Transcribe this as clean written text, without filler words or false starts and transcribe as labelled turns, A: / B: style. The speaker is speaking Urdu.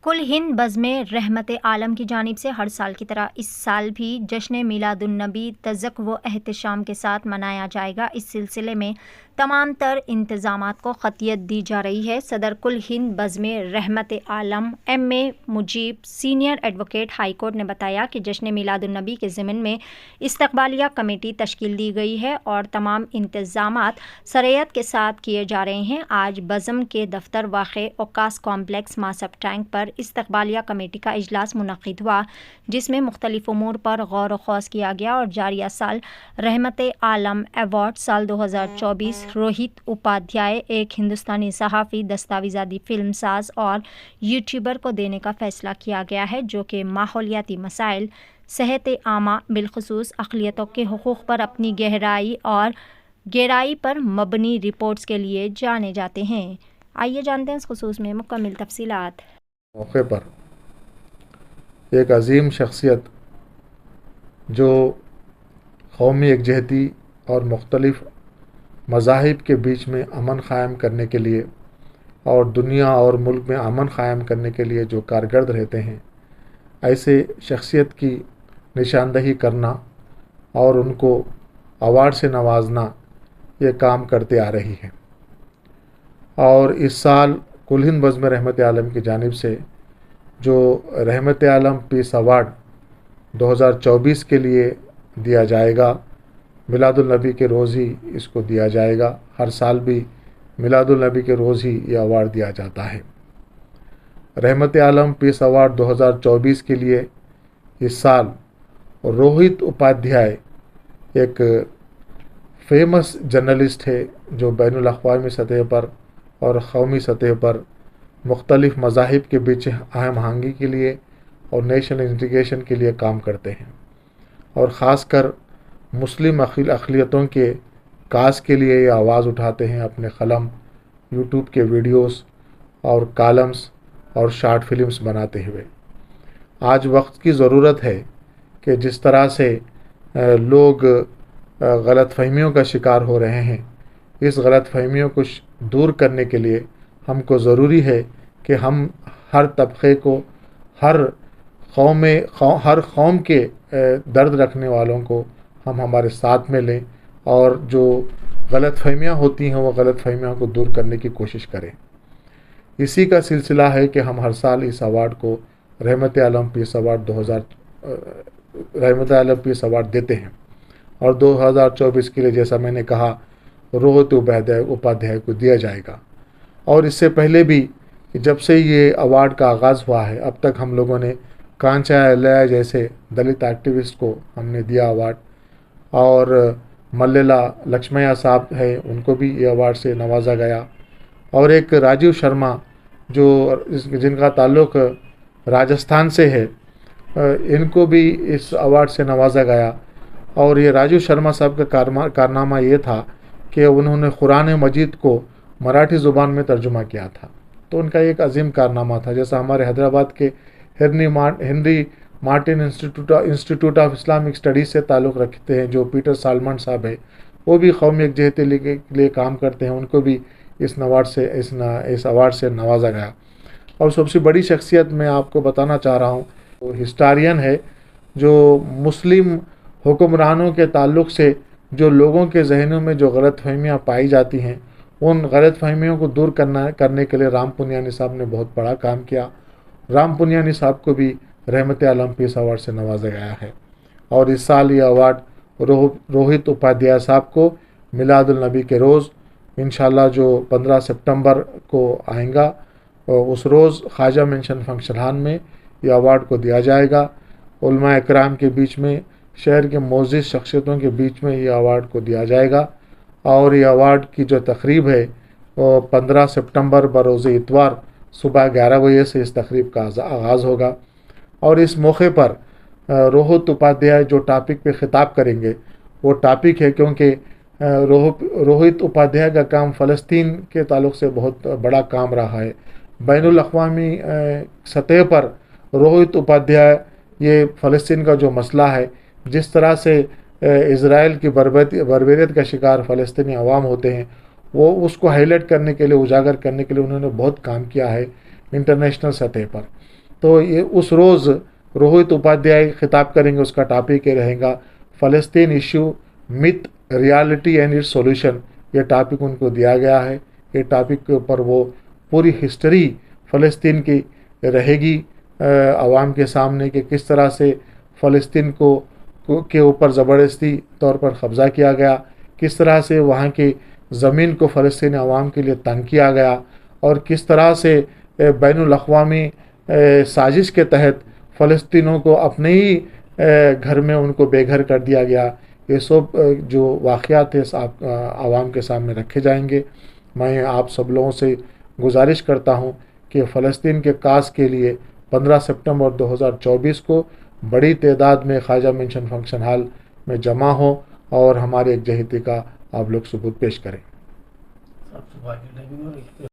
A: کل ہند بزم رحمت عالم کی جانب سے ہر سال کی طرح اس سال بھی جشن میلاد النبی تزک و احتشام کے ساتھ منایا جائے گا۔ اس سلسلے میں تمام تر انتظامات کو خطیت دی جا رہی ہے۔ صدر کل ہند بزم رحمت عالم M A Mujeeb senior advocate high court نے بتایا کہ جشن میلاد النبی کے ضمن میں استقبالیہ کمیٹی تشکیل دی گئی ہے اور تمام انتظامات سرعت کے ساتھ کیے جا رہے ہیں۔ آج بزم کے دفتر واقع اوقاس کمپلیکس ماسب ٹینک پر استقبالیہ کمیٹی کا اجلاس منعقد ہوا، جس میں مختلف امور پر غور و خوض کیا گیا اور جاریہ سال رحمت عالم ایوارڈ سال 2024 روہت اپادھیائے، ایک ہندوستانی صحافی، دستاویزاتی فلم ساز اور یوٹیوبر کو دینے کا فیصلہ کیا گیا ہے، جو کہ ماحولیاتی مسائل، صحت عامہ، بالخصوص اقلیتوں کے حقوق پر اپنی گہرائی پر مبنی رپورٹس کے لیے جانے جاتے ہیں۔ آئیے جانتے ہیں اس خصوص میں مکمل تفصیلات۔
B: موقع پر ایک عظیم شخصیت جو قومی یکجہتی اور مختلف مذاہب کے بیچ میں امن قائم کرنے کے لیے اور دنیا اور ملک میں امن قائم کرنے کے لیے جو کارگرد رہتے ہیں، ایسے شخصیت کی نشاندہی کرنا اور ان کو ایوارڈ سے نوازنا یہ کام کرتے آ رہی ہے۔ اور اس سال کل ہند بزم رحمت عالم کی جانب سے جو رحمت عالم پیس ایوارڈ 2024 کے لیے دیا جائے گا، میلاد النبی کے روز ہی اس کو دیا جائے گا۔ ہر سال بھی میلاد النبی کے روز ہی یہ ایوارڈ دیا جاتا ہے۔ رحمت عالم پیس ایوارڈ 2024 کے لیے اس سال روہت اپادھیائے ایک فیمس جرنلسٹ ہے جو بین الاقوامی سطح پر اور قومی سطح پر مختلف مذاہب کے بیچ ہم آہنگی کے لیے اور نیشنل انٹیگریشن کے لیے کام کرتے ہیں، اور خاص کر مسلم اقلیتوں کے کاز کے لیے یہ آواز اٹھاتے ہیں اپنے قلم، یوٹیوب کے ویڈیوز اور کالمز اور شارٹ فلمز بناتے ہوئے۔ آج وقت کی ضرورت ہے کہ جس طرح سے لوگ غلط فہمیوں کا شکار ہو رہے ہیں، اس غلط فہمیوں کو دور کرنے کے لیے ہم کو ضروری ہے کہ ہم ہر طبقے کو، ہر قوم کے درد رکھنے والوں کو ہم ہمارے ساتھ میں لیں اور جو غلط فہمیاں ہوتی ہیں وہ غلط فہمیاں کو دور کرنے کی کوشش کریں۔ اسی کا سلسلہ ہے کہ ہم ہر سال اس ایوارڈ کو رحمت عالم پیس ایوارڈ دیتے ہیں، اور 2024 کے لیے جیسا میں نے کہا روہت اپادھیائے کو دیا جائے گا۔ اور اس سے پہلے بھی جب سے یہ ایوارڈ کا آغاز ہوا ہے، اب تک ہم لوگوں نے کانچا ایلیا جیسے دلت ایکٹیوسٹ کو ہم نے دیا ایوارڈ، اور ملیلا لکشمیا صاحب ہے، ان کو بھی یہ ایوارڈ سے نوازا گیا، اور ایک راجیو شرما جو جن کا تعلق راجستھان سے ہے، ان کو بھی اس ایوارڈ سے نوازا گیا۔ اور یہ راجیو شرما صاحب کا کارنامہ یہ تھا کہ انہوں نے قرآن مجید کو مراٹھی زبان میں ترجمہ کیا تھا، تو ان کا ایک عظیم کارنامہ تھا۔ جیسا ہمارے حیدرآباد کے Henry Martyn Institute of Islamic Studies سے تعلق رکھتے ہیں جو پیٹر سالمن صاحب ہے، وہ بھی قومی یکجہتی کے لیے کام کرتے ہیں، ان کو بھی اس ایوارڈ سے نوازا گیا۔ اور سب سے بڑی شخصیت میں آپ کو بتانا چاہ رہا ہوں، وہ ہسٹورین ہے جو مسلم حکمرانوں کے تعلق سے جو لوگوں کے ذہنوں میں جو غلط فہمیاں پائی جاتی ہیں، ان غلط فہمیوں کو دور کرنے کے لیے رام پونیانی صاحب نے بہت بڑا کام کیا۔ رام پونیانی صاحب کو بھی رحمت عالم پیس ایوارڈ سے نوازا گیا ہے، اور اس سال یہ ایوارڈ روہت اپادھیائے صاحب کو میلاد النبی کے روز انشاءاللہ جو 15 سپٹمبر کو آئیں گا، اس روز خواجہ مینشن فنکشن ہال میں یہ ایوارڈ کو دیا جائے گا۔ علماء اکرام کے بیچ میں، شہر کے معزز شخصیتوں کے بیچ میں یہ ایوارڈ کو دیا جائے گا، اور یہ ایوارڈ کی جو تقریب ہے وہ 15 سپٹمبر بروز اتوار صبح 11 بجے سے اس تقریب کا آغاز ہوگا۔ اور اس موقع پر روہت اپادھیائے جو ٹاپک پہ خطاب کریں گے وہ ٹاپک ہے، کیونکہ روہت اپادھیائے کا کام فلسطین کے تعلق سے بہت بڑا کام رہا ہے۔ بین الاقوامی سطح پر روہت اپادھیائے یہ فلسطین کا جو مسئلہ ہے، جس طرح سے اسرائیل کی بربریت کا شکار فلسطینی عوام ہوتے ہیں، وہ اس کو ہائی لائٹ کرنے کے لیے، اجاگر کرنے کے لیے انہوں نے بہت کام کیا ہے انٹرنیشنل سطح پر۔ تو یہ اس روز روہت اپادھیائے خطاب کریں گے، اس کا ٹاپک یہ رہے گا فلسطین issue myth reality and its solution. یہ ٹاپک ان کو دیا گیا ہے. یہ ٹاپک کے اوپر وہ پوری ہسٹری فلسطین کی رہے گی عوام کے سامنے کہ کس طرح سے فلسطین کے اوپر زبردستی طور پر قبضہ کیا گیا، کس طرح سے وہاں کی زمین کو فلسطینی عوام کے لیے تنگ کیا گیا، اور کس طرح سے بین الاقوامی سازش کے تحت فلسطینوں کو اپنے ہی گھر میں ان کو بے گھر کر دیا گیا. یہ سب جو واقعات ہیں عوام کے سامنے رکھے جائیں گے. میں آپ سب لوگوں سے گزارش کرتا ہوں کہ فلسطین کے کاز کے لیے 15 سپٹمبر 2024 کو بڑی تعداد میں خواجہ مینشن فنکشن ہال میں جمع ہوں اور ہمارے یکجہتی کا آپ لوگ ثبوت پیش کریں.